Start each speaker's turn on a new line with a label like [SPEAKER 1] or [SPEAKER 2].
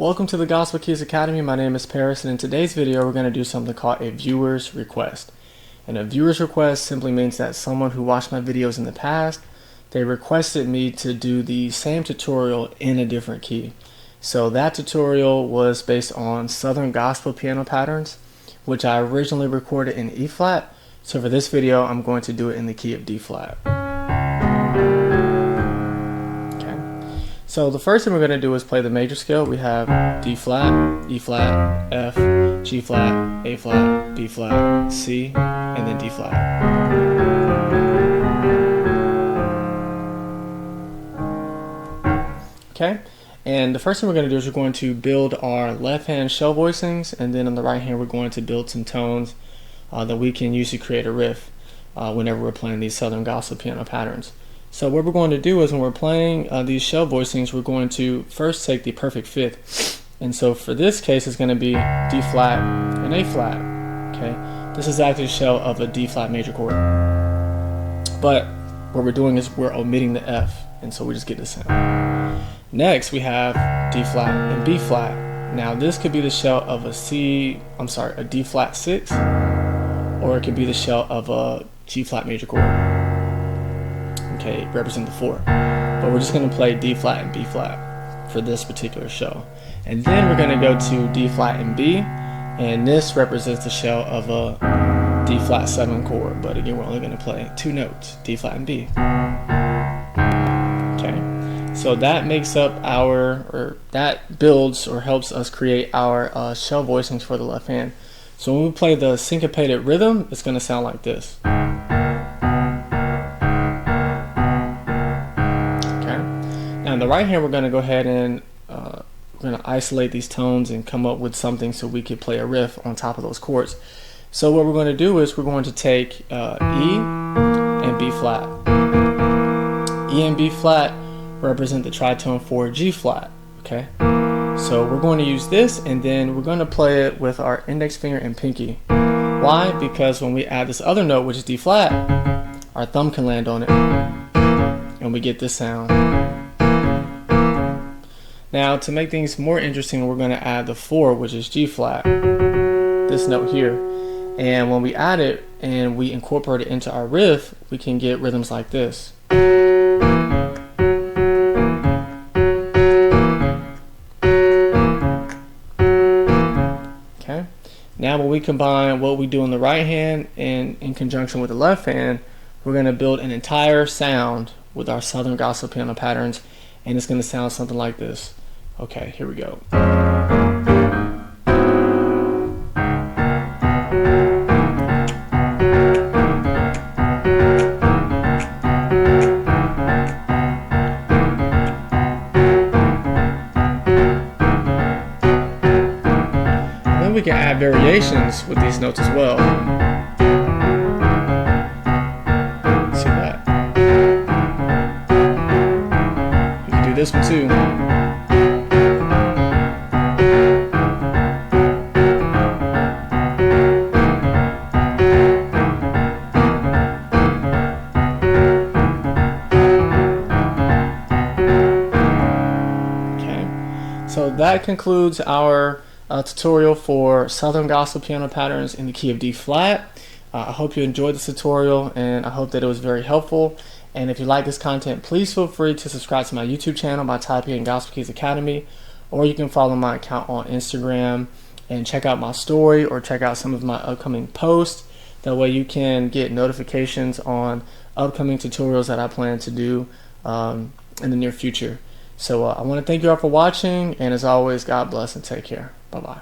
[SPEAKER 1] Welcome to the Gospel Keys Academy. My name is Paris, and in today's video we're going to do something called a viewer's request. And a viewer's request simply means that someone who watched my videos in the past, they requested me to do the same tutorial in a different key. So that tutorial was based on Southern Gospel piano patterns, which I originally recorded in E flat. So for this video I'm going to do it in the key of D flat. So the first thing we're going to do is play the major scale. We have D flat, E flat, F, G flat, A flat, B flat, C, and then D flat. Okay, and the first thing we're going to do is we're going to build our left hand shell voicings, and then on the right hand we're going to build some tones that we can use to create a riff whenever we're playing these Southern Gospel piano patterns. So what we're going to do is when we're playing these shell voicings, we're going to first take the perfect fifth. And so for this case, it's going to be D flat and A flat. Okay, this is actually a shell of a D flat major chord. But what we're doing is we're omitting the F, and so we just get the sound. Next, we have D flat and B flat. Now this could be the shell of a D flat 6, or it could be the shell of a G flat major chord. Okay, represent the 4, but we're just going to play D flat and B flat for this particular shell, and then we're going to go to D flat and B, and this represents the shell of a D flat 7 chord. But again, we're only going to play 2 notes, D flat and B. Okay, so that makes up that builds or helps us create our shell voicings for the left hand. So when we play the syncopated rhythm, it's going to sound like this. Now in the right hand, we're going to go ahead and we're going to isolate these tones and come up with something so we could play a riff on top of those chords. So what we're going to do is we're going to take E and B flat. E and B flat represent the tritone for G flat. Okay, so we're going to use this, and then we're going to play it with our index finger and pinky. Why? Because when we add this other note, which is D flat, our thumb can land on it and we get this sound. Now to make things more interesting, we're going to add the 4, which is G flat, this note here, and when we add it and we incorporate it into our riff, we can get rhythms like this. Okay, now when we combine what we do on the right hand and in conjunction with the left hand, we're going to build an entire sound with our Southern Gospel piano patterns, and it's going to sound something like this. Okay, here we go. Then we can add variations with these notes as well. See that? You can do this one too. So that concludes our tutorial for Southern Gospel piano patterns in the key of D flat. I hope you enjoyed this tutorial, and I hope that it was very helpful. And if you like this content, please feel free to subscribe to my YouTube channel by typing in Gospel Keys Academy, or you can follow my account on Instagram and check out my story or check out some of my upcoming posts. That way you can get notifications on upcoming tutorials that I plan to do in the near future. So I want to thank you all for watching, and as always, God bless and take care. Bye-bye.